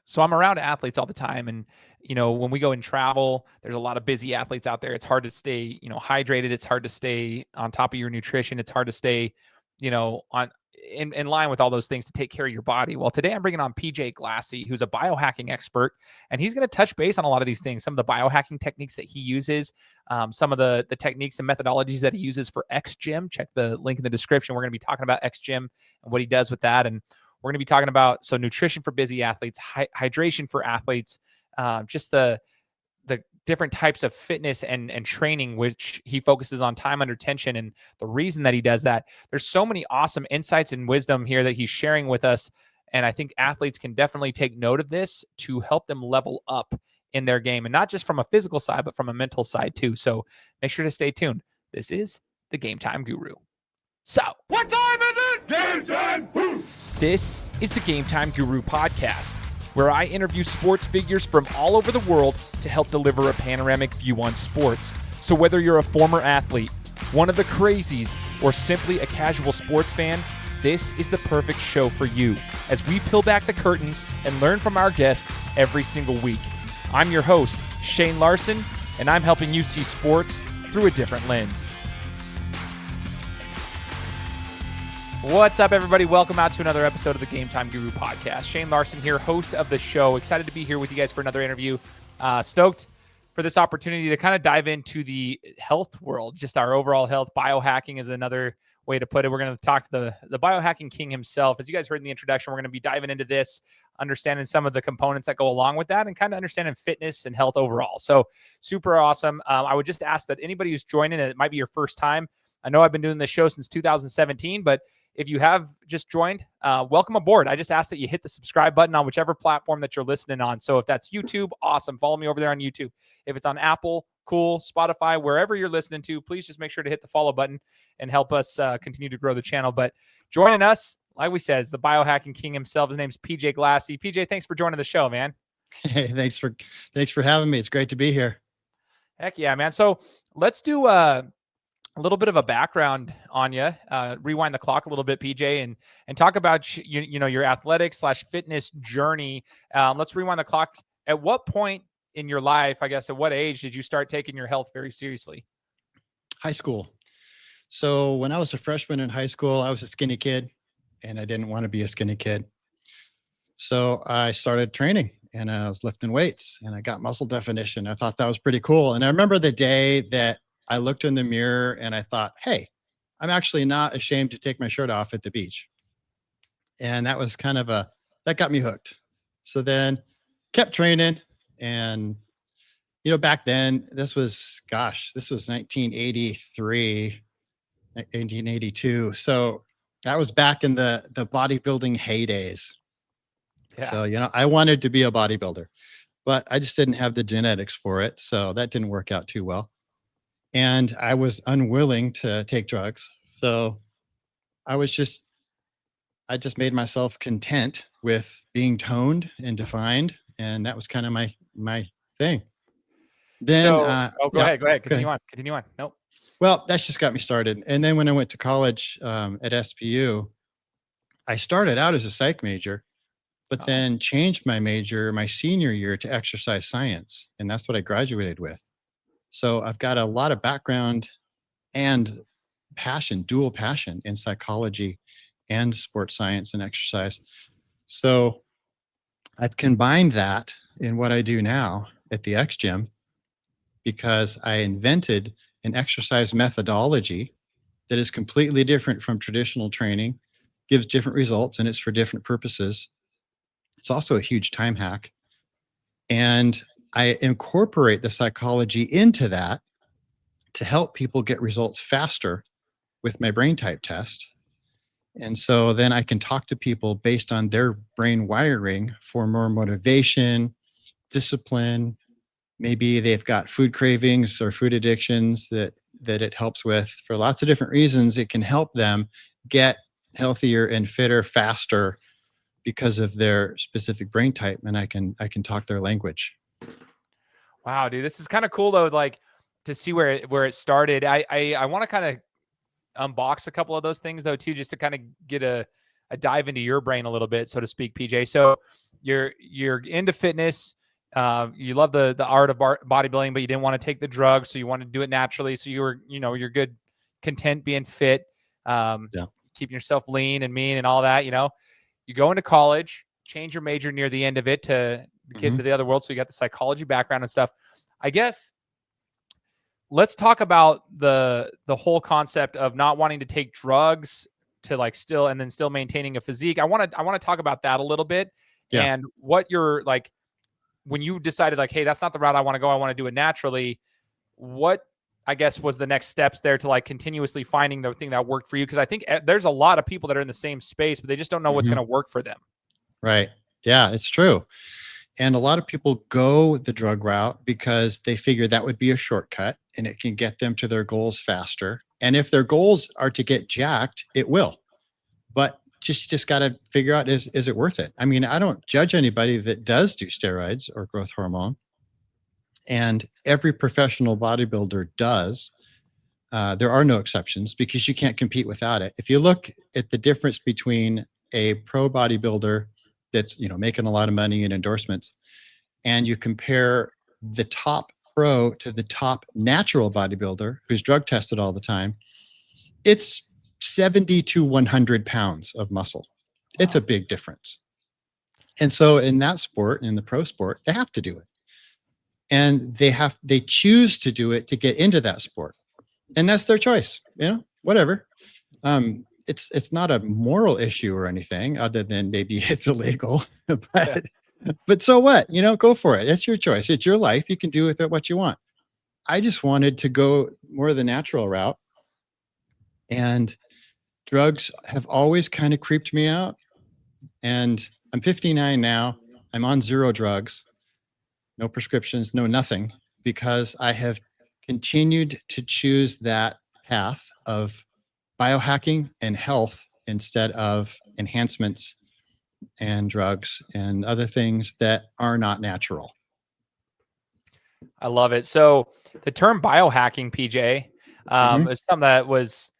So I'm around athletes all the time. And, when we go and travel, there's a lot of busy athletes out there. It's hard to stay, hydrated. It's hard to stay on top of your nutrition. It's hard to stay, on in line with all those things to take care of your body. Well, today I'm bringing on PJ Glassey, who's a biohacking expert, and he's going to touch base on a lot of these things, some of the biohacking techniques that he uses, some of the techniques and methodologies that he uses for XGym. Check the link in the description. We're going to be talking about XGym and what he does with that. And we're going to be talking about nutrition for busy athletes, hydration for athletes, just the different types of fitness and training, which he focuses on time under tension. And the reason that he does that, there's so many awesome insights and wisdom here that he's sharing with us. And I think athletes can definitely take note of this to help them level up in their game, and not just from a physical side, but from a mental side too. So make sure to stay tuned. This is the Gametime Guru. So what time is it? Game time! This is the Gametime Guru podcast, where I interview sports figures from all over the world to help deliver a panoramic view on sports. So whether you're a former athlete, one of the crazies, or simply a casual sports fan, this is the perfect show for you as we peel back the curtains and learn from our guests every single week. I'm your host, Shane Larson, and I'm helping you see sports through a different lens. What's up, everybody? Welcome out to another episode of the Gametime Guru podcast. Shane Larson here, host of the show. Excited to be here with you guys for another interview. Stoked for this opportunity to kind of dive into the health world, just our overall health. Biohacking is another way to put it. We're going to talk to the biohacking king himself. As you guys heard in the introduction, we're going to be diving into this, understanding some of the components that go along with that, and kind of understanding fitness and health overall. So super awesome. I would just ask that anybody who's joining, and it might be your first time. I know I've been doing this show since 2017, but if you have just joined, welcome aboard. I just ask that you hit the subscribe button on whichever platform that you're listening on. So if that's YouTube, awesome. Follow me over there on YouTube. If it's on Apple, cool. Spotify, wherever you're listening to, please just make sure to hit the follow button and help us continue to grow the channel. But joining us, like we said, is the biohacking king himself. His name's PJ Glassey. PJ, thanks for joining the show, man. Hey, thanks for having me. It's great to be here. Heck yeah, man. So let's do a little bit of a background on you, rewind the clock a little bit, PJ, and talk about your athletics / fitness journey. Let's rewind the clock. At what point in your life, I guess, at what age did you start taking your health very seriously? High school. So when I was a freshman in high school, I was a skinny kid, and I didn't want to be a skinny kid. So I started training, and I was lifting weights, and I got muscle definition. I thought that was pretty cool. And I remember the day that I looked in the mirror and I thought, hey, I'm actually not ashamed to take my shirt off at the beach. And that was that got me hooked. So then kept training. And, back then this was 1983, 1982. So that was back in the bodybuilding heydays. Yeah. So, I wanted to be a bodybuilder, but I just didn't have the genetics for it. So that didn't work out too well. And I was unwilling to take drugs. So I just made myself content with being toned and defined. And that was kind of my thing. Then, go ahead. Continue on. Nope. Well, that's just got me started. And then when I went to college at SPU, I started out as a psych major, but then changed my major my senior year to exercise science. And that's what I graduated with. So I've got a lot of background and passion, dual passion in psychology and sports science and exercise. So I've combined that in what I do now at the XGym because I invented an exercise methodology that is completely different from traditional training, gives different results, and it's for different purposes. It's also a huge time hack. And I incorporate the psychology into that to help people get results faster with my brain type test. And so then I can talk to people based on their brain wiring for more motivation, discipline. Maybe they've got food cravings or food addictions that it helps with. For lots of different reasons, it can help them get healthier and fitter faster because of their specific brain type. And I can talk their language. Wow, dude, this is kind of cool though. Like to see where it started. I want to kind of unbox a couple of those things though too, just to kind of get a a dive into your brain a little bit, so to speak, PJ. So you're into fitness. You love the art of bodybuilding, but you didn't want to take the drugs, so you wanted to do it naturally. So you were, you're good, content being fit, Yeah. keeping yourself lean and mean and all that. You go into college, change your major near the end of it to get into the other world. So you got the psychology background and stuff. I guess let's talk about the whole concept of not wanting to take drugs to like still maintaining a physique. I want to talk about that a little bit, Yeah. and what you're like when you decided like, hey, that's not the route I want to go. I want to do it naturally. What, I guess, was the next steps there to like continuously finding the thing that worked for you? Because I think there's a lot of people that are in the same space, but they just don't know what's going to work for them. Right. Yeah, it's true. And a lot of people go the drug route because they figure that would be a shortcut and it can get them to their goals faster. And if their goals are to get jacked, it will. But just got to figure out, is it worth it? I mean, I don't judge anybody that does do steroids or growth hormone. And every professional bodybuilder does. There are no exceptions because you can't compete without it. If you look at the difference between a pro bodybuilder that's making a lot of money and endorsements, and you compare the top pro to the top natural bodybuilder who's drug tested all the time, it's 70 to 100 pounds of muscle. It's a big difference. And so in that sport, in the pro sport, they have to do it. And they choose to do it to get into that sport. And that's their choice, whatever. It's not a moral issue or anything other than maybe it's illegal, but so what, go for it. It's your choice. It's your life. You can do with it what you want. I just wanted to go more the natural route, and drugs have always kind of creeped me out. And I'm 59 now. I'm on 0 drugs, no prescriptions, no nothing, because I have continued to choose that path of biohacking and health instead of enhancements and drugs and other things that are not natural. I love it. So the term biohacking, PJ, is something that was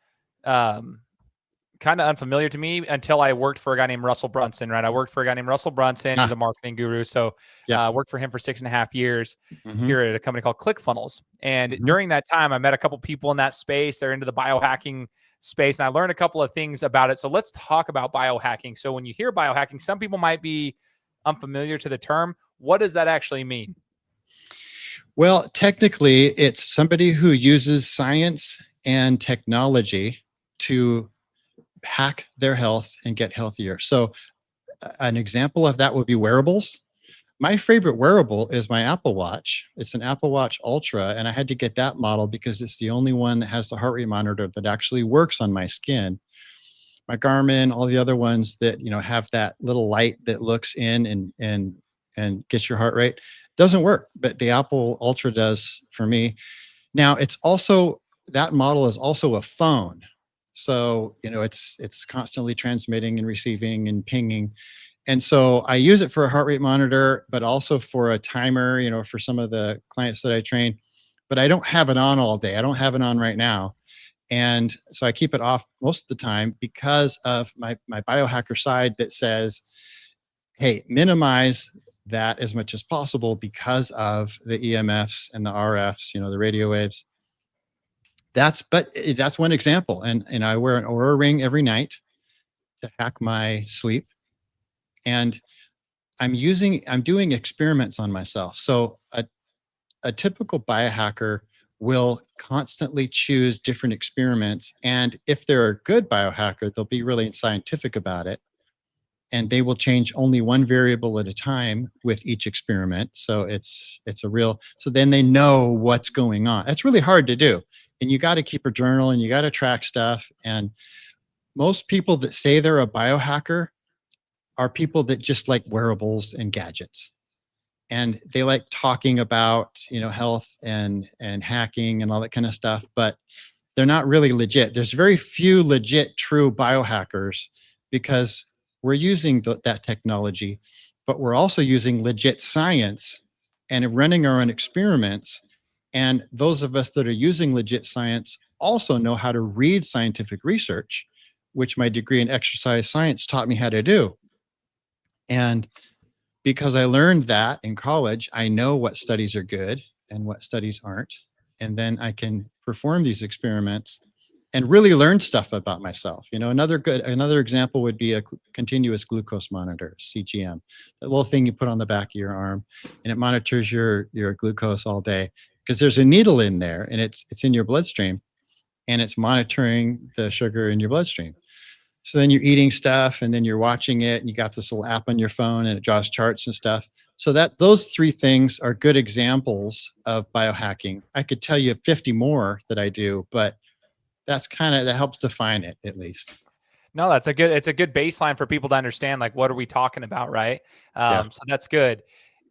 kind of unfamiliar to me until I worked for a guy named Russell Brunson, right? I worked for a guy named Russell Brunson. He's a marketing guru. So I worked for him for 6.5 years here at a company called ClickFunnels. And during that time, I met a couple people in that space. They're into the biohacking space, and I learned a couple of things about it. So let's talk about biohacking. So when you hear biohacking, some people might be unfamiliar to the term. What does that actually mean? Well, technically, it's somebody who uses science and technology to hack their health and get healthier. So an example of that would be wearables. My favorite wearable is my Apple Watch. It's an Apple Watch Ultra, and I had to get that model because it's the only one that has the heart rate monitor that actually works on my skin. My Garmin, all the other ones that have that little light that looks in and gets your heart rate, doesn't work, but the Apple Ultra does for me. Now, that model is also a phone. So, it's constantly transmitting and receiving and pinging. And so I use it for a heart rate monitor, but also for a timer, for some of the clients that I train. But I don't have it on all day. I don't have it on right now. And so I keep it off most of the time because of my biohacker side that says, hey, minimize that as much as possible because of the EMFs and the RFs, the radio waves. That's one example. And I wear an Oura ring every night to hack my sleep. And I'm doing experiments on myself. So a typical biohacker will constantly choose different experiments. And if they're a good biohacker, they'll be really scientific about it. And they will change only one variable at a time with each experiment. So so then they know what's going on. It's really hard to do. And you got to keep a journal and you got to track stuff. And most people that say they're a biohacker are people that just like wearables and gadgets. And they like talking about, health and hacking and all that kind of stuff, but they're not really legit. There's very few legit true biohackers because we're using that technology, but we're also using legit science and running our own experiments. And those of us that are using legit science also know how to read scientific research, which my degree in exercise science taught me how to do. And because I learned that in college, I know what studies are good and what studies aren't. And then I can perform these experiments and really learn stuff about myself. Another example would be a continuous glucose monitor, CGM, that little thing you put on the back of your arm, and it monitors your glucose all day, because there's a needle in there, and it's in your bloodstream, and it's monitoring the sugar in your bloodstream. So then you're eating stuff, and then you're watching it, and you got this little app on your phone, and it draws charts and stuff. So that those three things are good examples of biohacking. I could tell you 50 more that I do, but that helps define it, at least. No, it's a good baseline for people to understand, like, what are we talking about, right? Yeah. So that's good.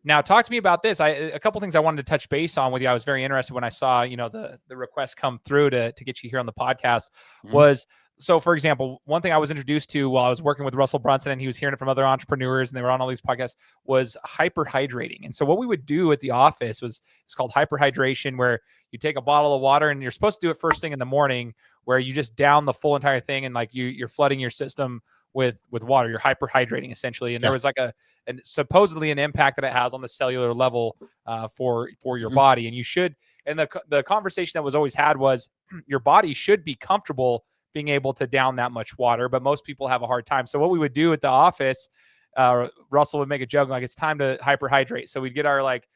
Now, talk to me about this. A couple things I wanted to touch base on with you. I was very interested when I saw, the request come through to get you here on the podcast. Mhm. Was so, for example, one thing I was introduced to while I was working with Russell Brunson, and he was hearing it from other entrepreneurs, and they were on all these podcasts, was hyperhydrating. And so, what we would do at the office was it's called hyperhydration, where you take a bottle of water, and you're supposed to do it first thing in the morning, where you just down the full entire thing, and like you're flooding your system with water. You're hyperhydrating essentially. And there Yeah. was like and supposedly an impact that it has on the cellular level for your Mhm. body. And you should, and the conversation that was always had was your body should be comfortable being able to down that much water, but most people have a hard time. So what we would do at the office, Russell would make a joke like, it's time to hyperhydrate. So we'd get our, like,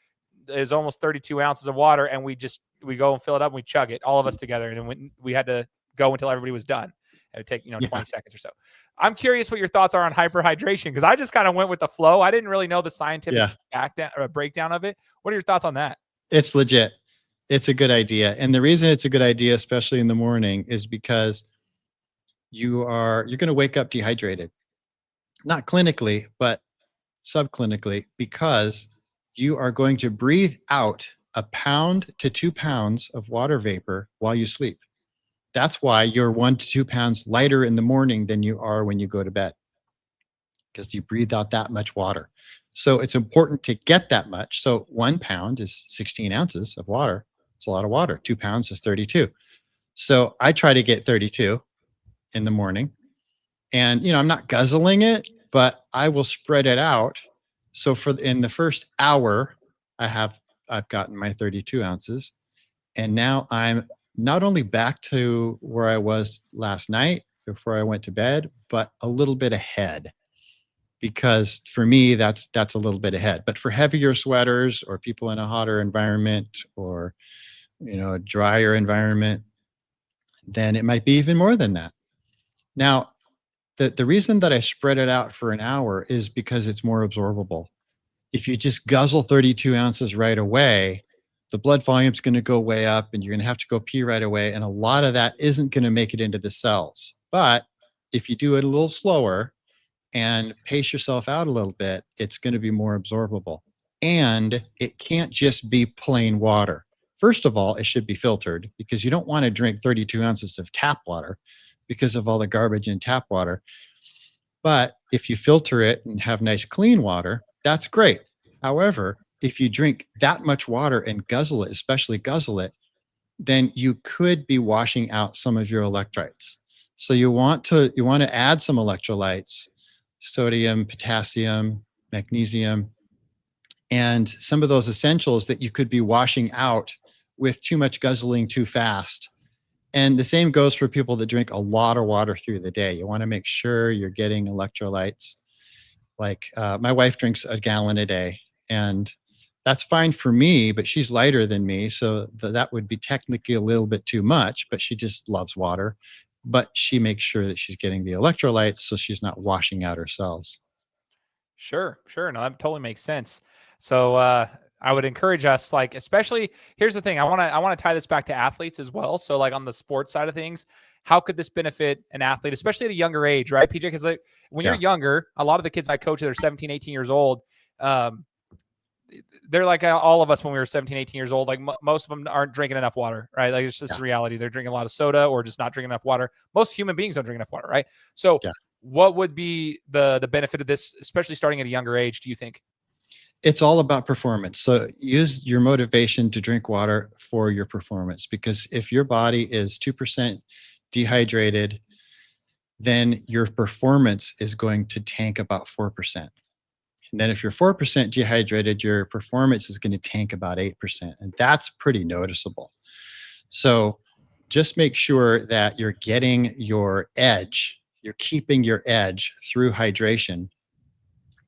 there's almost 32 ounces of water, and we go and fill it up, and we chug it, all of us together. And then we had to go until everybody was done. It would take, 20 seconds or so. I'm curious what your thoughts are on hyperhydration, because I just kind of went with the flow. I didn't really know the scientific breakdown of it. What are your thoughts on that? It's legit. It's a good idea. And the reason it's a good idea, especially in the morning, is because you're going to wake up dehydrated. Not clinically, but subclinically, because you are going to breathe out 1 to 2 pounds of water vapor while you sleep. That's why you're 1 to 2 pounds lighter in the morning than you are when you go to bed, because you breathe out that much water. So it's important to get that much. So 1 pound is 16 ounces of water. It's a lot of water. 2 pounds is 32. So I try to get 32 in the morning. And, I'm not guzzling it, but I will spread it out. So in the first hour, I've gotten my 32 ounces. And now I'm not only back to where I was last night before I went to bed, but a little bit ahead. Because for me, that's a little bit ahead. But for heavier sweaters or people in a hotter environment, or, a drier environment, then it might be even more than that. Now, the reason that I spread it out for an hour is because it's more absorbable. If you just guzzle 32 ounces right away, the blood volume is going to go way up, and you're going to have to go pee right away. And a lot of that isn't going to make it into the cells. But if you do it a little slower and pace yourself out a little bit, it's going to be more absorbable. And it can't just be plain water. First of all, it should be filtered, because you don't want to drink 32 ounces of tap water because of all the garbage in tap water. But if you filter it and have nice clean water, that's great. However, if you drink that much water and guzzle it, especially guzzle it, then you could be washing out some of your electrolytes. So you want to add some electrolytes, sodium, potassium, magnesium, and some of those essentials that you could be washing out with too much guzzling too fast. And the same goes for people that drink a lot of water through the day. You want to make sure you're getting electrolytes. Like, my wife drinks a gallon a day, and that's fine for me, but she's lighter than me. So that would be technically a little bit too much, but she just loves water. But she makes sure that she's getting the electrolytes so she's not washing out her cells. Sure, sure. No, that totally makes sense. So I would encourage us, like, especially, here's the thing. I want to tie this back to athletes as well. So, like, on the sports side of things, how could this benefit an athlete, especially at a younger age, right, PJ? Because, like, when you're Yeah. younger, a lot of the kids I coach that are 17, 18 years old, um, they're like all of us when we were 17, 18 years old. Like, most of them aren't drinking enough water, right? Like, it's just Yeah. the reality. They're drinking a lot of soda or just not drinking enough water. Most human beings don't drink enough water, right? So Yeah. what would be the benefit of this, especially starting at a younger age, do you think? It's all about performance. So use your motivation to drink water for your performance, because if your body is 2% dehydrated, then your performance is going to tank about 4%. And then if you're 4% dehydrated, your performance is going to tank about 8%. And that's pretty noticeable. So just make sure that you're getting your edge, you're keeping your edge through hydration,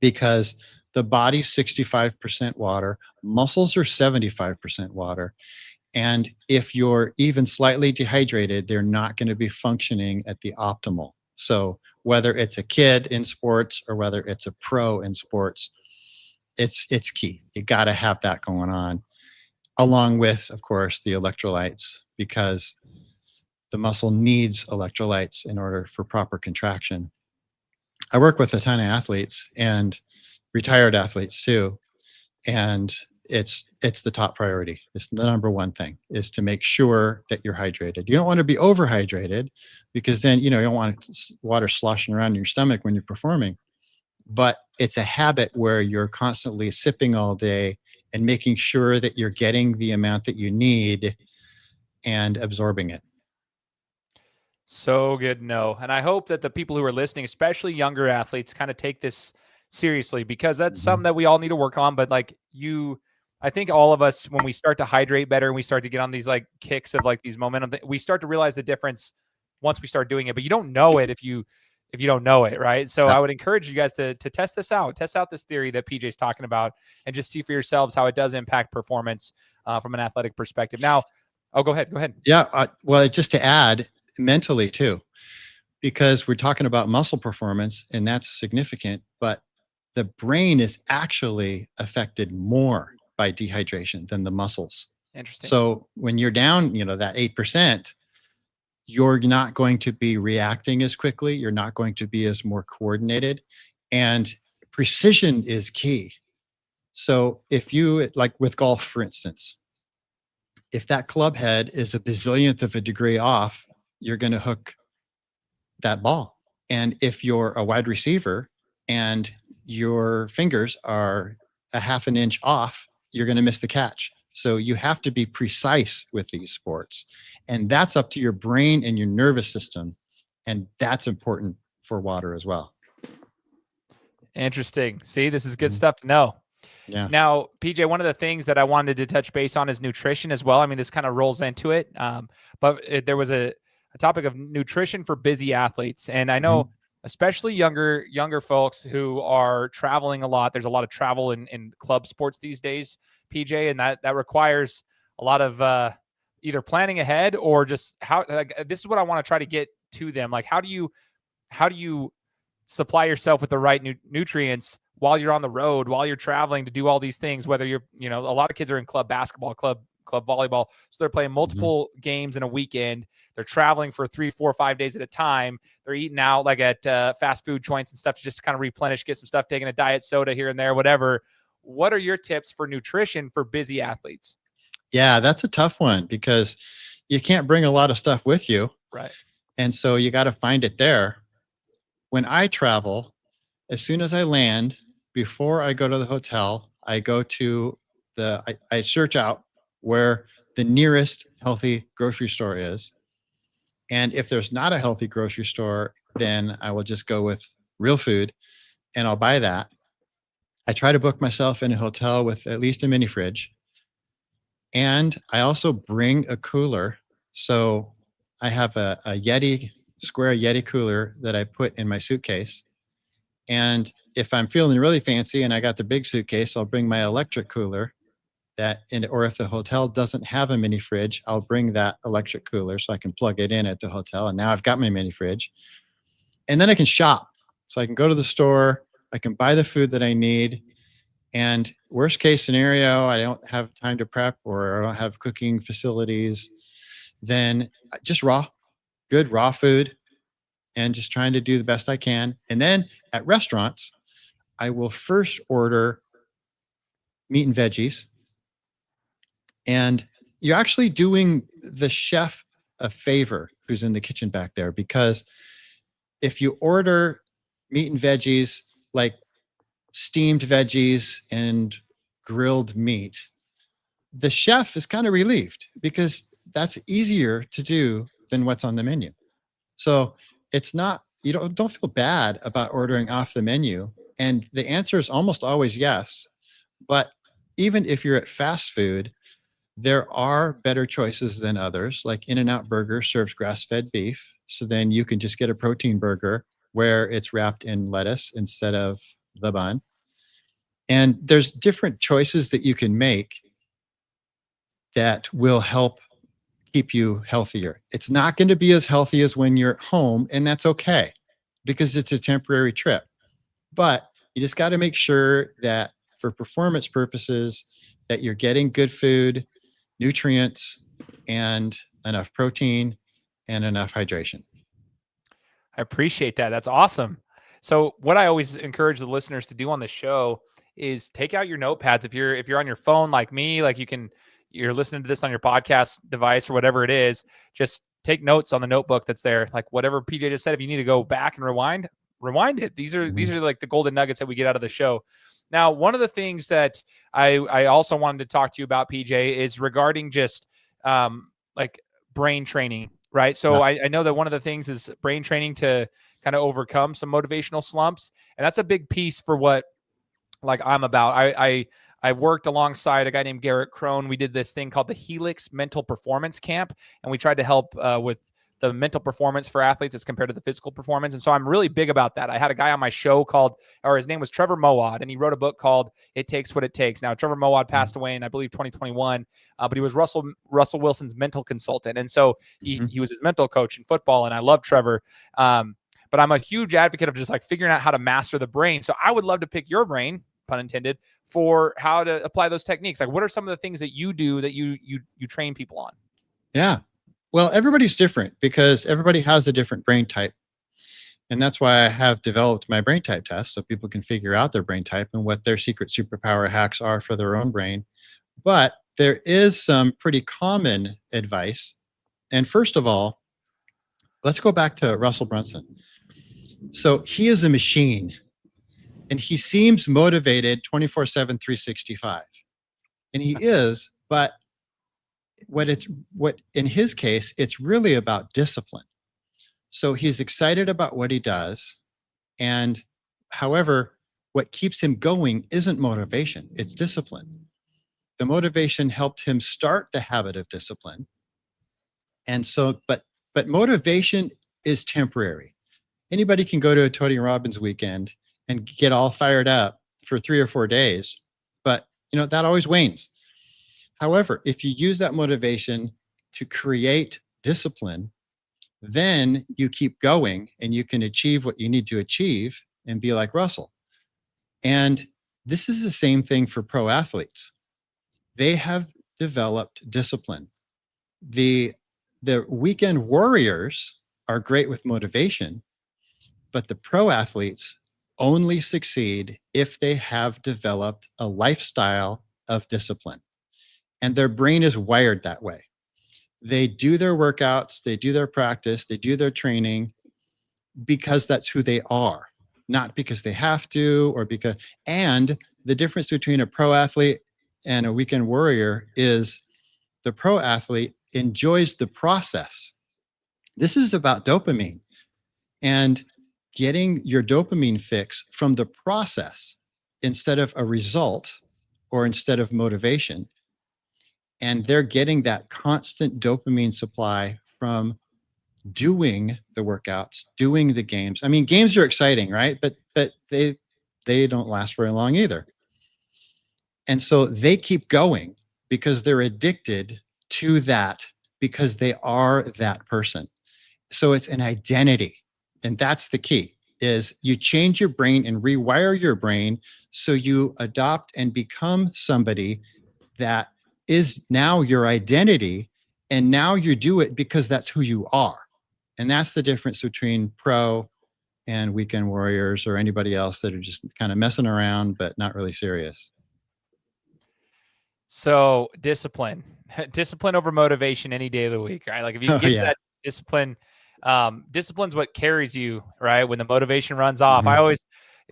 because the body's 65% water, muscles are 75% water. And if you're even slightly dehydrated, they're not going to be functioning at the optimal. So whether it's a kid in sports or whether it's a pro in sports, it's key. You got to have that going on, along with, of course, the electrolytes, because the muscle needs electrolytes in order for proper contraction. I work with a ton of athletes and retired athletes too, and it's the top priority. It's the number one thing, is to make sure that you're hydrated. You don't want to be overhydrated, because then you don't want water sloshing around in your stomach when you're performing. But it's a habit where you're constantly sipping all day and making sure that you're getting the amount that you need and absorbing it. So good to know. And I hope that the people who are listening, especially younger athletes, kind of take this seriously, because that's something Mhm. that we all need to work on. But like I think all of us, when we start to hydrate better and we start to get on these like kicks of like these momentum, we start to realize the difference once we start doing it. But you don't know it if you don't know it, right? So Yeah. I would encourage you guys to test this out, test out this theory that PJ's talking about, and just see for yourselves how it does impact performance from an athletic perspective. Now, oh, go ahead, go ahead. Yeah. Well, just to add, mentally too, because we're talking about muscle performance and that's significant, but the brain is actually affected more by dehydration than the muscles. Interesting. So when you're down, that 8%, you're not going to be reacting as quickly. You're not going to be as more coordinated. And precision is key. So if you, like with golf, for instance, if that club head is a bazillionth of a degree off, you're going to hook that ball. And if you're a wide receiver and your fingers are a half an inch off, you're going to miss the catch. So you have to be precise with these sports. And that's up to your brain and your nervous system. And that's important for water as well. Interesting. See, this is good Mhm. stuff to know. Yeah. Now, PJ, one of the things that I wanted to touch base on is nutrition as well. I mean, this kind of rolls into it, but there was a topic of nutrition for busy athletes, and I know Mhm. especially younger folks who are traveling a lot. There's a lot of travel in club sports these days, PJ, and that requires a lot of either planning ahead or just how. Like, this is what I want to try to get to them. Like, how do you supply yourself with the right nutrients while you're on the road, while you're traveling to do all these things, whether you're, a lot of kids are in club basketball, club volleyball. So they're playing Mhm. multiple games in a weekend. They're traveling for 3, 4, 5 days at a time. They're eating out like at fast food joints and stuff to just kind of replenish, get some stuff, taking a diet soda here and there, whatever. What are your tips for nutrition for busy athletes? Yeah, that's a tough one because you can't bring a lot of stuff with you. Right. And so you got to find it there. When I travel, as soon as I land, before I go to the hotel, I go to I search out where the nearest healthy grocery store is. And if there's not a healthy grocery store, then I will just go with real food and I'll buy that. I try to book myself in a hotel with at least a mini fridge. And I also bring a cooler. So I have a Yeti, square Yeti cooler that I put in my suitcase. And if I'm feeling really fancy and I got the big suitcase, I'll bring my electric cooler or if the hotel doesn't have a mini fridge, I'll bring that electric cooler so I can plug it in at the hotel. And now I've got my mini fridge. And then I can shop. So I can go to the store, I can buy the food that I need. And worst case scenario, I don't have time to prep or I don't have cooking facilities, then just good raw food and just trying to do the best I can. And then at restaurants, I will first order meat and veggies. And you're actually doing the chef a favor who's in the kitchen back there, because if you order meat and veggies, like steamed veggies and grilled meat, the chef is kind of relieved because that's easier to do than what's on the menu. So it's not you don't feel bad about ordering off the menu. And the answer is almost always yes. But even if you're at fast food, there are better choices than others. Like In-N-Out Burger serves grass-fed beef. So then you can just get a protein burger where it's wrapped in lettuce instead of the bun. And there's different choices that you can make that will help keep you healthier. It's not going to be as healthy as when you're at home, and that's okay because it's a temporary trip. But you just got to make sure that for performance purposes that you're getting good food, nutrients, and enough protein and enough hydration. I appreciate that. That's awesome. So what I always encourage the listeners to do on the show is take out your notepads. If you're on your phone like me, like you're listening to this on your podcast device or whatever it is, just take notes on the notebook that's there. Like whatever PJ just said, if you need to go back and rewind it. These are like the golden nuggets that we get out of the show. Now, one of the things that I also wanted to talk to you about, PJ, is regarding just like brain training, right? So Yeah. I know that one of the things is brain training to kind of overcome some motivational slumps. And that's a big piece for what like I'm about. I worked alongside a guy named Garrett Crone. We did this thing called the Helix Mental Performance Camp, and we tried to help with the mental performance for athletes as compared to the physical performance. And so I'm really big about that. I had a guy on my show his name was Trevor Moawad, and he wrote a book called It Takes What It Takes. Now, Trevor Moawad passed away in, I believe, 2021, but he was Russell Wilson's mental consultant. And so he was his mental coach in football, and I love Trevor. But I'm a huge advocate of just like figuring out how to master the brain. So I would love to pick your brain, pun intended, for how to apply those techniques. Like, what are some of the things that you do that you train people on? Yeah. Well, everybody's different because everybody has a different brain type. And that's why I have developed my brain type test so people can figure out their brain type and what their secret superpower hacks are for their own brain. But there is some pretty common advice. And first of all, let's go back to Russell Brunson. So he is a machine and he seems motivated 24/7, 365. And he is, but what in his case, it's really about discipline. So he's excited about what he does. And however, what keeps him going isn't motivation, it's discipline. The motivation helped him start the habit of discipline. And so, but motivation is temporary. Anybody can go to a Tony Robbins weekend and get all fired up for 3 or 4 days, but that always wanes. However, if you use that motivation to create discipline, then you keep going and you can achieve what you need to achieve and be like Russell. And this is the same thing for pro athletes. They have developed discipline. The weekend warriors are great with motivation, but the pro athletes only succeed if they have developed a lifestyle of discipline. And their brain is wired that way. They do their workouts, they do their practice, they do their training because that's who they are, not because they have to and the difference between a pro athlete and a weekend warrior is the pro athlete enjoys the process. This is about dopamine and getting your dopamine fix from the process instead of a result or instead of motivation. And they're getting that constant dopamine supply from doing the workouts, doing the games. I mean, games are exciting, right? But they don't last very long either. And so they keep going because they're addicted to that because they are that person. So it's an identity. And that's the key is you change your brain and rewire your brain so you adopt and become somebody that is now your identity. And now you do it because that's who you are. And that's the difference between pro and weekend warriors or anybody else that are just kind of messing around, but not really serious. So discipline over motivation any day of the week, right? Like if you can get to that discipline, discipline's what carries you, right? When the motivation runs off, Mhm.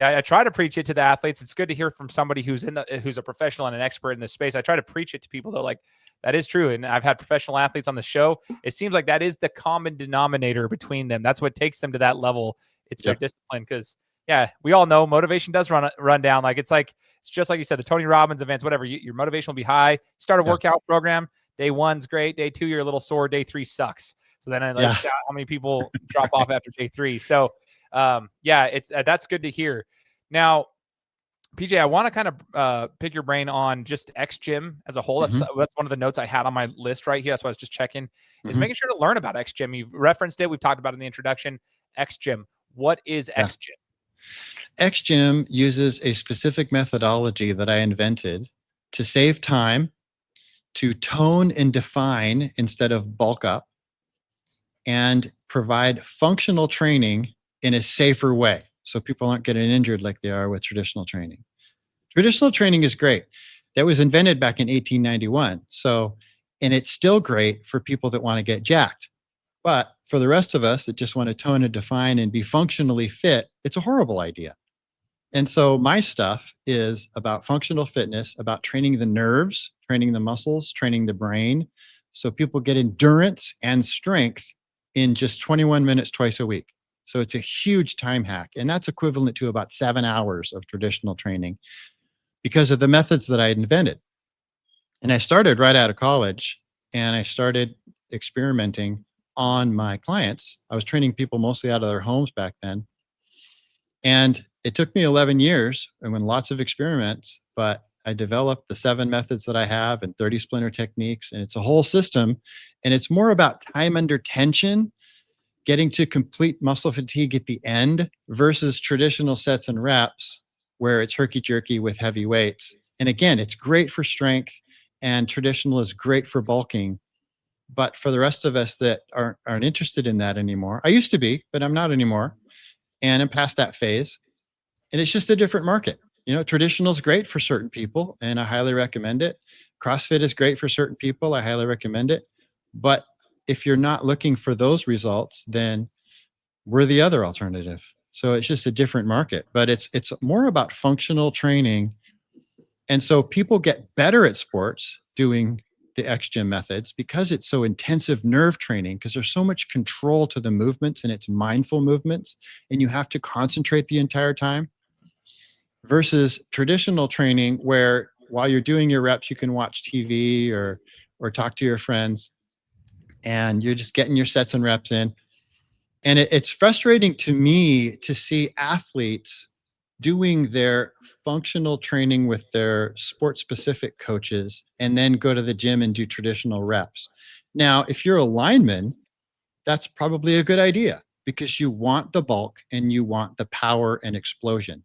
I try to preach it to the athletes. It's good to hear from somebody who's a professional and an expert in this space. I try to preach it to people though, like that is true. And I've had professional athletes on the show. It seems like that is the common denominator between them. That's what takes them to that level. It's their discipline. Cause yeah, we all know motivation does run down. It's just like you said, the Tony Robbins events, whatever, your motivation will be high. Start a workout program. Day 1's great. Day 2, you're a little sore. Day 3 sucks. So then how many people drop off after day 3. So it's that's good to hear. Now, PJ, I want to kind of pick your brain on just XGym as a whole. That's one of the notes I had on my list right here. That's why I was just checking. Is making sure to learn about XGym. You've referenced it. We've talked about it in the introduction. XGym. What is XGym? XGym uses a specific methodology that I invented to save time, to tone and define instead of bulk up, and provide functional training in a safer way so people aren't getting injured like they are with traditional training. Traditional training is great. That was invented back in 1891. And it's still great for people that want to get jacked. But for the rest of us that just want to tone and define and be functionally fit, it's a horrible idea. And so my stuff is about functional fitness, about training the nerves, training the muscles, training the brain, so people get endurance and strength in just 21 minutes twice a week. So it's a huge time hack. And that's equivalent to about 7 hours of traditional training because of the methods that I had invented. And I started right out of college and I started experimenting on my clients. I was training people mostly out of their homes back then. And it took me 11 years and with lots of experiments, but I developed the 7 methods that I have and 30 splinter techniques. And it's a whole system. And it's more about time under tension, getting to complete muscle fatigue at the end versus traditional sets and reps where it's herky jerky with heavy weights. And again, it's great for strength and traditional is great for bulking. But for the rest of us that aren't interested in that anymore, I used to be, but I'm not anymore. And I'm past that phase. And it's just a different market. Traditional is great for certain people and I highly recommend it. CrossFit is great for certain people. I highly recommend it. But if you're not looking for those results, then we're the other alternative. So it's just a different market, but it's more about functional training. And so people get better at sports doing the XGym methods because it's so intensive nerve training, because there's so much control to the movements and it's mindful movements and you have to concentrate the entire time versus traditional training where while you're doing your reps, you can watch TV or talk to your friends and you're just getting your sets and reps in. And it's frustrating to me to see athletes doing their functional training with their sport specific coaches and then go to the gym and do traditional reps. Now, if you're a lineman, that's probably a good idea because you want the bulk and you want the power and explosion.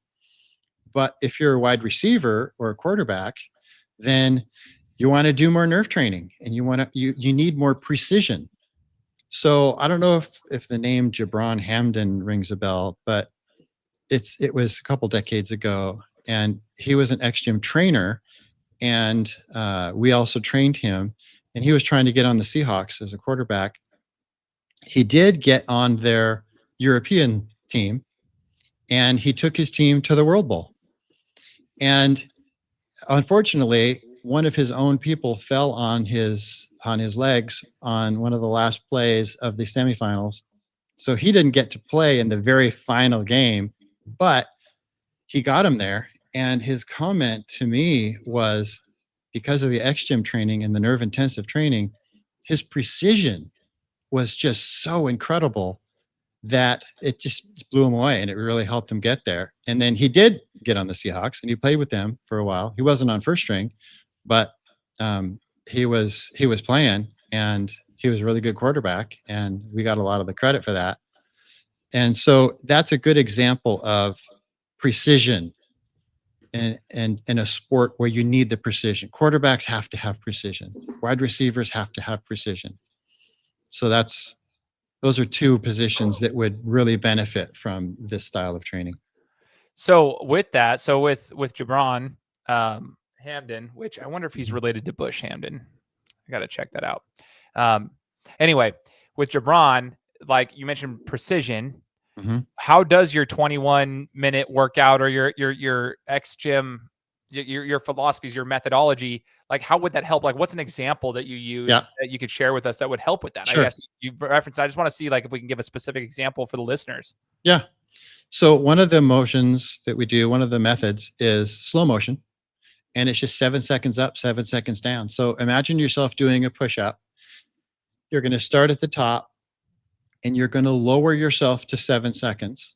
But if you're a wide receiver or a quarterback, then you want to do more nerve training and you need more precision. So I don't know if the name Jabron Hamden rings a bell, but it was a couple decades ago, and he was an XGym trainer, and we also trained him, and he was trying to get on the Seahawks as a quarterback. He did get on their European team, and he took his team to the World Bowl. And unfortunately, one of his own people fell on his legs on one of the last plays of the semifinals. So he didn't get to play in the very final game, but he got him there. And his comment to me was because of the XGym training and the nerve intensive training, his precision was just so incredible that it just blew him away and it really helped him get there. And then he did get on the Seahawks and he played with them for a while. He wasn't on first string, but he was playing and he was a really good quarterback and we got a lot of the credit for that. And so that's a good example of precision and in a sport where you need the precision. Quarterbacks have to have precision. Wide receivers have to have precision. So those are 2 positions that would really benefit from this style of training. So with Jabron Hamden, which I wonder if he's related to Bush Hamden. I got to check that out. Anyway, with Jabron, like you mentioned precision, Mhm. How does your 21-minute workout or your XGym, your philosophies, your methodology, like how would that help? Like what's an example that you Yeah, use that you could share with us that would help with that? I sure. guess you've referenced, I just want to see like if we can give a specific example for the listeners. Yeah. So one of the motions that we do, one of the methods is slow motion, and it's just 7 seconds up, 7 seconds down. So imagine yourself doing a push up. You're going to start at the top and you're going to lower yourself to 7 seconds.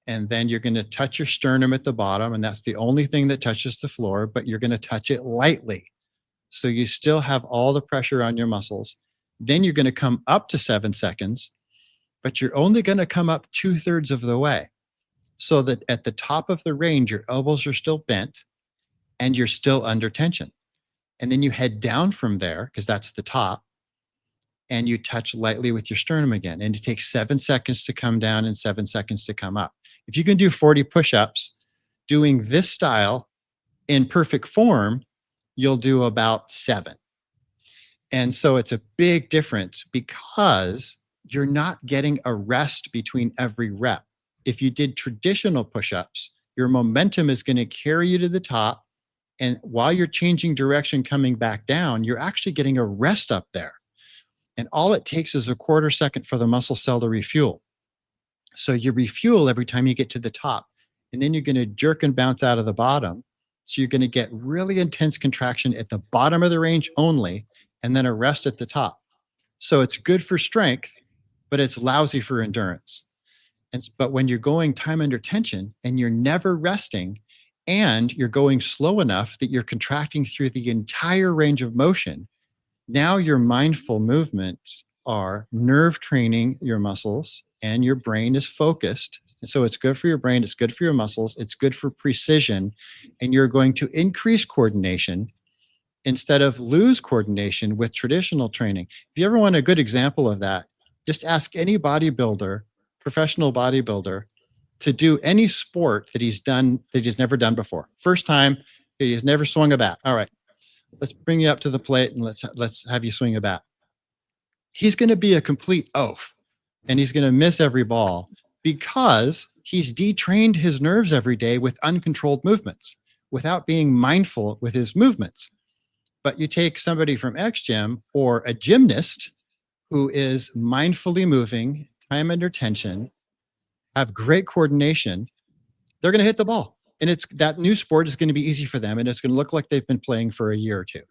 And then you're going to touch your sternum at the bottom. And that's the only thing that touches the floor, but you're going to touch it lightly. So you still have all the pressure on your muscles. Then you're going to come up to 7 seconds, but you're only going to come up 2/3 of the way. So that at the top of the range, your elbows are still bent and you're still under tension. And then you head down from there because that's the top, and you touch lightly with your sternum again. And it takes 7 seconds to come down and 7 seconds to come up. If you can do 40 push ups doing this style in perfect form, you'll do about 7. And so it's a big difference because you're not getting a rest between every rep. If you did traditional push ups, your momentum is going to carry you to the top. And while you're changing direction coming back down, you're actually getting a rest up there. And all it takes is a quarter second for the muscle cell to refuel. So you refuel every time you get to the top. And then you're going to jerk and bounce out of the bottom. So you're going to get really intense contraction at the bottom of the range only, and then a rest at the top. So it's good for strength, but it's lousy for endurance. But when you're going time under tension and you're never resting, and you're going slow enough that you're contracting through the entire range of motion, now your mindful movements are nerve training your muscles and your brain is focused. And so it's good for your brain, it's good for your muscles, it's good for precision, and you're going to increase coordination instead of lose coordination with traditional training. If you ever want a good example of that, just ask any bodybuilder, professional bodybuilder, to do any sport that he's never done before. First time, he has never swung a bat. All right, let's bring you up to the plate and let's have you swing a bat. He's going to be a complete oaf and he's going to miss every ball because he's detrained his nerves every day with uncontrolled movements without being mindful with his movements. But you take somebody from XGym or a gymnast who is mindfully moving, time under tension, have great coordination, they're going to hit the ball. And it's that new sport is going to be easy for them. And it's going to look like they've been playing for a year or two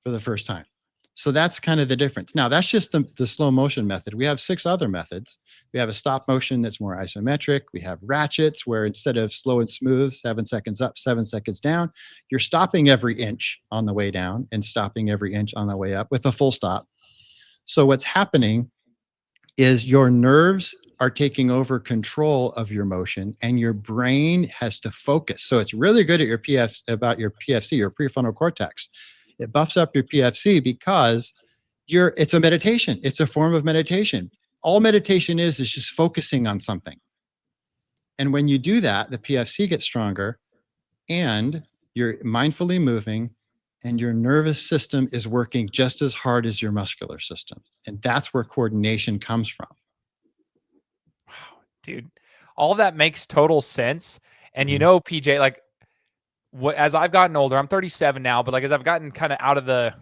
for the first time. So that's kind of the difference. Now, that's just the slow motion method. We have 6 other methods. We have a stop motion that's more isometric. We have ratchets where instead of slow and smooth, 7 seconds up, 7 seconds down, you're stopping every inch on the way down and stopping every inch on the way up with a full stop. So what's happening is your nerves are taking over control of your motion and your brain has to focus. So it's really good at your PFC, your prefrontal cortex. It buffs up your PFC because it's a meditation. It's a form of meditation. All meditation is just focusing on something. And when you do that, the PFC gets stronger and you're mindfully moving and your nervous system is working just as hard as your muscular system. And that's where coordination comes from. Wow, dude, all of that makes total sense. And you Mhm. know, PJ, like as I've gotten older, I'm 37 now, but like as I've gotten kind of out of the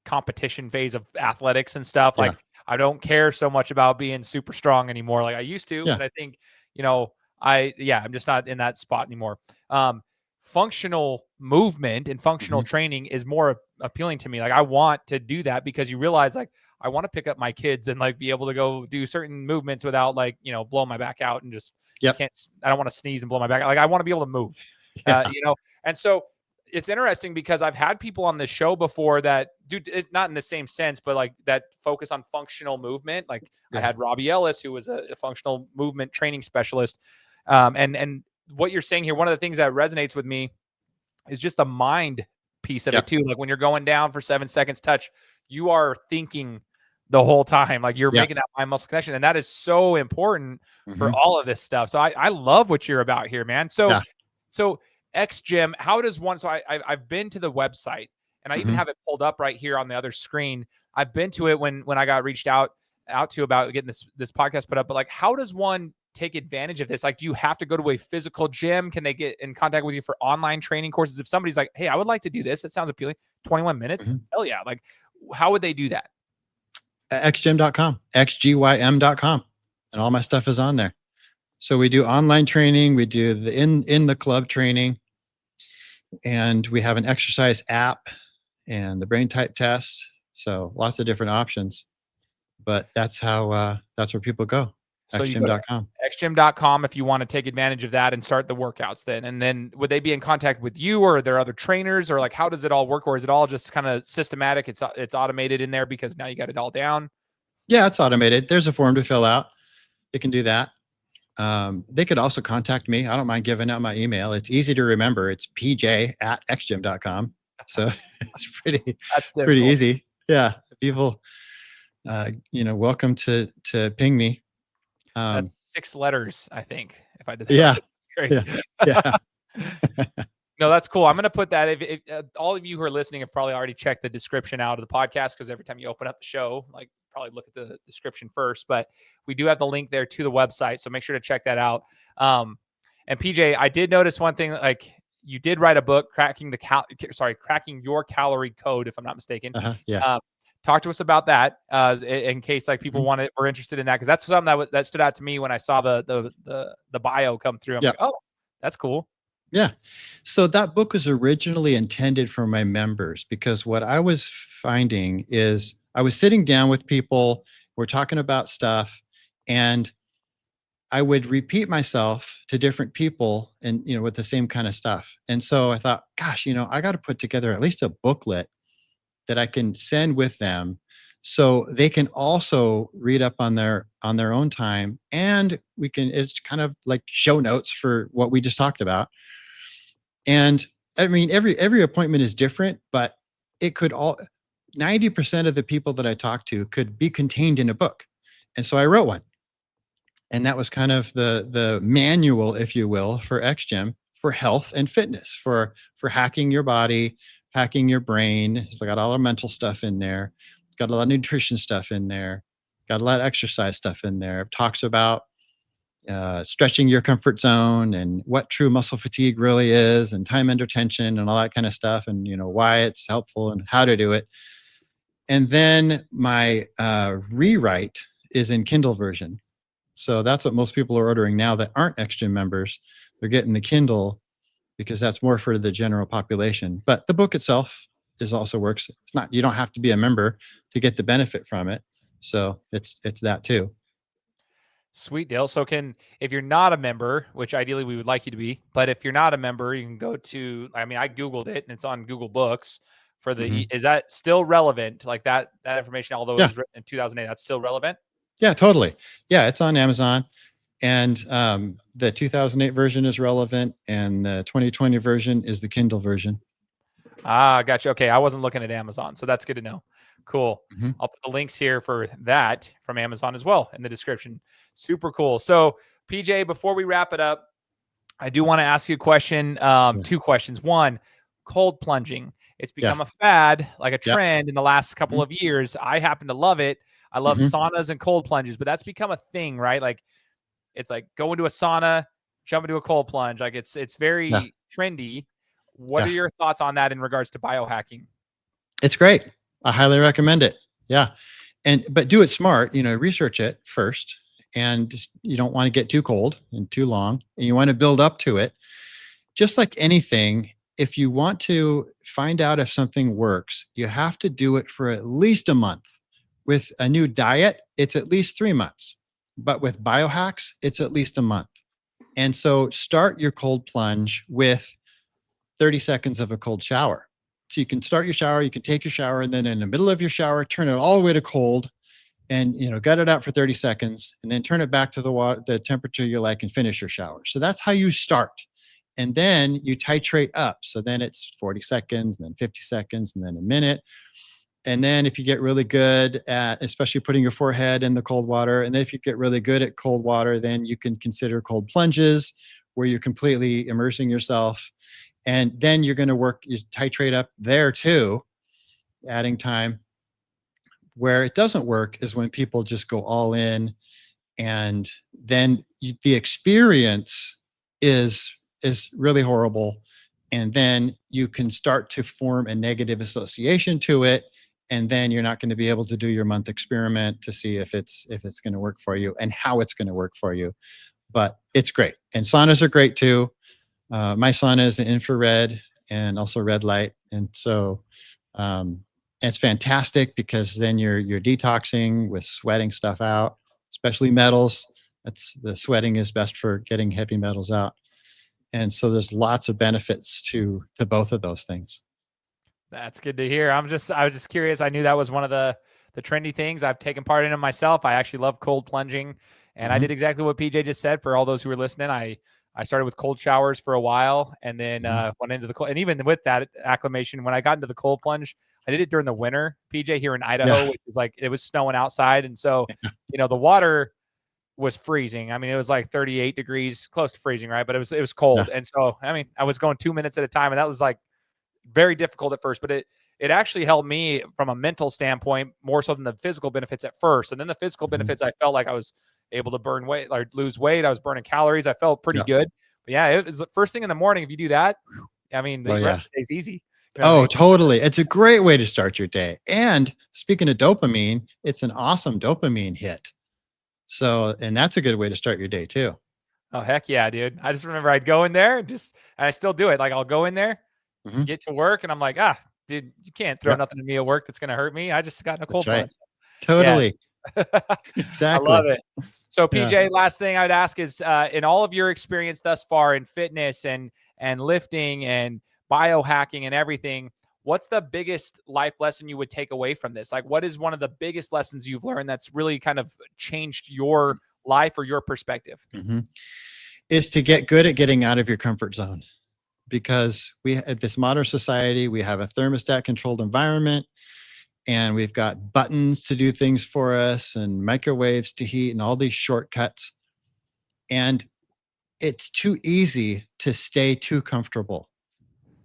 competition phase of athletics and stuff, Yeah. like I don't care so much about being super strong anymore like I used to. Yeah. And I think, you know, I'm just not in that spot anymore. Functional movement and functional Mhm. training is more appealing to me. Like I want to do that because you realize like I want to pick up my kids and like be able to go do certain movements without like, you know, blowing my back out and just Yep. I don't want to sneeze and blow my back out. Like I want to be able to move, Yeah. you know, and so it's interesting because I've had people on this show before that do it's not in the same sense, but like that focus on functional movement. Like I Yeah. had Robbie Ellis, who was a functional movement training specialist. And what you're saying here, one of the things that resonates with me is just the mind piece of Yeah. it too. Like when you're going down for 7 seconds touch, you are thinking the whole time, like you're Yeah. making that mind muscle connection. And that is so important for Mhm. all of this stuff. So I love what you're about here, man. Yeah. So XGym, how does one? So I've been to the website and I even Mhm. have it pulled up right here on the other screen. I've been to it when I got reached out to about getting this podcast put up. But like, how does one take advantage of this? Like, do you have to go to a physical gym? Can they get in contact with you for online training courses? If somebody's like, hey, I would like to do this, it sounds appealing. 21 minutes. Mhm. Hell yeah. Like, how would they do that? XGym.com, XGYM.com. And all my stuff is on there. So we do online training. We do the in the club training, and we have an exercise app and the brain type test. So lots of different options, but that's where people go. So you go to XGym.com. xgym.com if you want to take advantage of that and start the workouts then. And then would they be in contact with you, or are there other trainers, or like, how does it all work? Or is it all just kind of systematic? It's automated in there because now you got it all down. Yeah, it's automated. There's a form to fill out. You can do that. They could also contact me. I don't mind giving out my email. It's easy to remember. It's pj@xgym.com. So it's That's pretty difficult. easy. Yeah. People, welcome to ping me. That's 6 letters, I think, if I did that Yeah. right. It's crazy. Yeah. No, that's cool. I'm going to put that. If all of you who are listening have probably already checked the description out of the podcast, because every time you open up the show, like, probably look at the description first. But we do have the link there to the website, so make sure to check that out. And PJ, I did notice one thing. Like, you did write a book, Cracking Your Calorie Code, if I'm not mistaken. Yeah. Talk to us about that, in case like people were interested in that, because that's something that stood out to me when I saw the bio come through. I'm like, oh, that's cool. Yeah. So that book was originally intended for my members, because what I was finding is I was sitting down with people, we're talking about stuff, and I would repeat myself to different people and, with the same kind of stuff. And so I thought, gosh, I got to put together at least a booklet that I can send with them, so they can also read up on their own time. And it's kind of like show notes for what we just talked about. And I mean, every appointment is different, but it could 90% of the people that I talk to could be contained in a book. And so I wrote one. And that was kind of the manual, if you will, for XGym, for health and fitness, for hacking your body, hacking your brain. It's got all our mental stuff in there. It's got a lot of nutrition stuff in there. Got a lot of exercise stuff in there. It talks about stretching your comfort zone and what true muscle fatigue really is, and time under tension and all that kind of stuff, and why it's helpful and how to do it. And then my rewrite is in Kindle version. So that's what most people are ordering now that aren't XGym members. They're getting the Kindle because that's more for the general population. But the book itself also works. It's not, you don't have to be a member to get the benefit from it. So it's that too. Sweet deal. So if you're not a member, which ideally we would like you to be, but if you're not a member, you can go to, I mean, I Googled it and it's on Google Books for is that still relevant? Like that information, although it was written in 2008, that's still relevant? Yeah, totally. Yeah, it's on Amazon. And the 2008 version is relevant, and the 2020 version is the Kindle version. Ah, gotcha. Okay, I wasn't looking at Amazon, so that's good to know. Cool. I'll put the links here for that from Amazon as well in the description. Super cool. So, PJ, before we wrap it up, I do want to ask you a question. 2 questions. One, cold plunging. It's become a fad, like a trend in the last couple of years. I happen to love it. I love saunas and cold plunges, but that's become a thing, right? Like, it's like go into a sauna, jump into a cold plunge. Like it's very trendy. What are your thoughts on that in regards to biohacking? It's great. I highly recommend it. Yeah. But do it smart, research it first, and just, you don't want to get too cold and too long, and you want to build up to it. Just like anything, if you want to find out if something works, you have to do it for at least a month. With a new diet, it's at least 3 months. But with biohacks, it's at least a month. And so start your cold plunge with 30 seconds of a cold shower. So you can start your shower, you can take your shower, and then in the middle of your shower, turn it all the way to cold, and gut it out for 30 seconds, and then turn it back to the temperature you like, and finish your shower. So that's how you start. And then you titrate up. So then it's 40 seconds, and then 50 seconds, and then a minute. And then if you get really good at, especially putting your forehead in the cold water, and then if you get really good at cold water, then you can consider cold plunges where you're completely immersing yourself. And then you're going to you titrate up there too, adding time. Where it doesn't work is when people just go all in and then the experience is really horrible, and then you can start to form a negative association to it, and then you're not going to be able to do your month experiment to see if it's going to work for you and how it's going to work for you. But it's great, and saunas are great too. My sauna is an infrared and also red light, and so it's fantastic because then you're detoxing with sweating stuff out, especially metals. That's the sweating is best for getting heavy metals out, and so there's lots of benefits to both of those things. That's good to hear. I was just curious. I knew that was one of the trendy things. I've taken part in it myself. I actually love cold plunging, and I did exactly what PJ just said. For all those who are listening, I started with cold showers for a while, and then went into the cold. And even with that acclimation, when I got into the cold plunge, I did it during the winter, PJ, here in Idaho, which is like, it was snowing outside. And so, the water was freezing. I mean, it was like 38 degrees, close to freezing, right? But it was cold. And so, I mean, I was going 2 minutes at a time, and that was like very difficult at first, but it actually helped me from a mental standpoint more so than the physical benefits at first. And then the physical benefits, I felt like I was able to burn weight or lose weight. I was burning calories. I felt pretty good. But yeah, it was the first thing in the morning. If you do that, I mean, the rest of the day's easy. Totally. It's a great way to start your day. And speaking of dopamine, it's an awesome dopamine hit. So, and that's a good way to start your day too. Oh, heck yeah, dude. I just remember I'd go in there and I still do it. Like, I'll go in there, get to work, and I'm like, dude, you can't throw nothing at me at work that's going to hurt me. I just got in a cold plunge. Totally. Yeah. Exactly. I love it. So PJ, last thing I'd ask is, in all of your experience thus far in fitness and lifting and biohacking and everything, what's the biggest life lesson you would take away from this? Like, what is one of the biggest lessons you've learned that's really kind of changed your life or your perspective? Is to get good at getting out of your comfort zone. Because at this modern society, we have a thermostat controlled environment, and we've got buttons to do things for us and microwaves to heat and all these shortcuts. And it's too easy to stay too comfortable.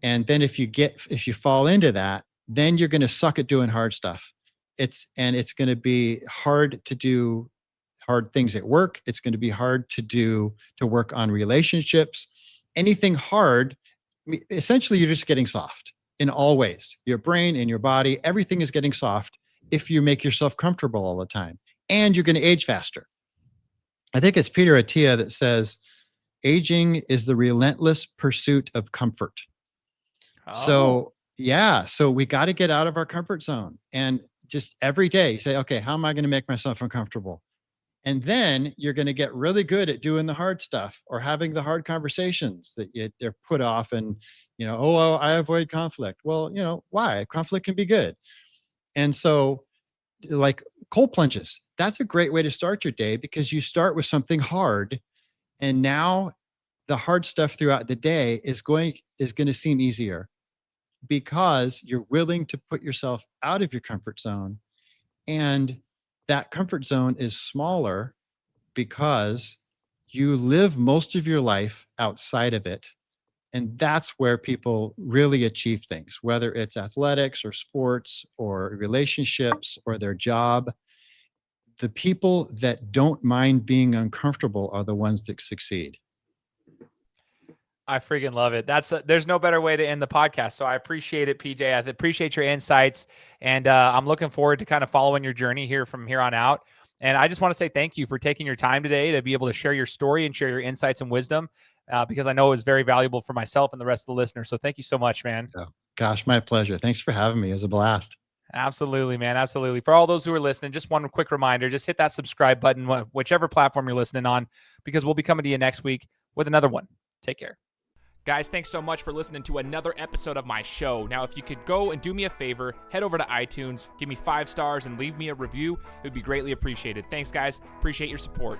And then if you fall into that, then you're going to suck at doing hard stuff. It's going to be hard to do hard things at work. It's going to be hard to work on relationships. Anything hard, essentially you're just getting soft in all ways. Your brain and your body, everything is getting soft if you make yourself comfortable all the time, and you're going to age faster. I think it's Peter Attia that says, aging is the relentless pursuit of comfort. So we got to get out of our comfort zone, and just every day you say, okay, how am I going to make myself uncomfortable? And then you're going to get really good at doing the hard stuff or having the hard conversations that they're put off. And, I avoid conflict. Well, why? Conflict can be good. And so, like cold plunges, that's a great way to start your day, because you start with something hard, and now the hard stuff throughout the day is going to seem easier because you're willing to put yourself out of your comfort zone. And that comfort zone is smaller because you live most of your life outside of it. And that's where people really achieve things, whether it's athletics or sports or relationships or their job. The people that don't mind being uncomfortable are the ones that succeed. I freaking love it. There's no better way to end the podcast. So I appreciate it, PJ. I appreciate your insights, and I'm looking forward to kind of following your journey here from here on out. And I just want to say thank you for taking your time today to be able to share your story and share your insights and wisdom, because I know it was very valuable for myself and the rest of the listeners. So thank you so much, man. Oh, gosh, my pleasure. Thanks for having me. It was a blast. Absolutely, man. Absolutely. For all those who are listening, just one quick reminder, just hit that subscribe button, whichever platform you're listening on, because we'll be coming to you next week with another one. Take care. Guys, thanks so much for listening to another episode of my show. Now, if you could go and do me a favor, head over to iTunes, give me 5 stars, and leave me a review, it would be greatly appreciated. Thanks, guys. Appreciate your support.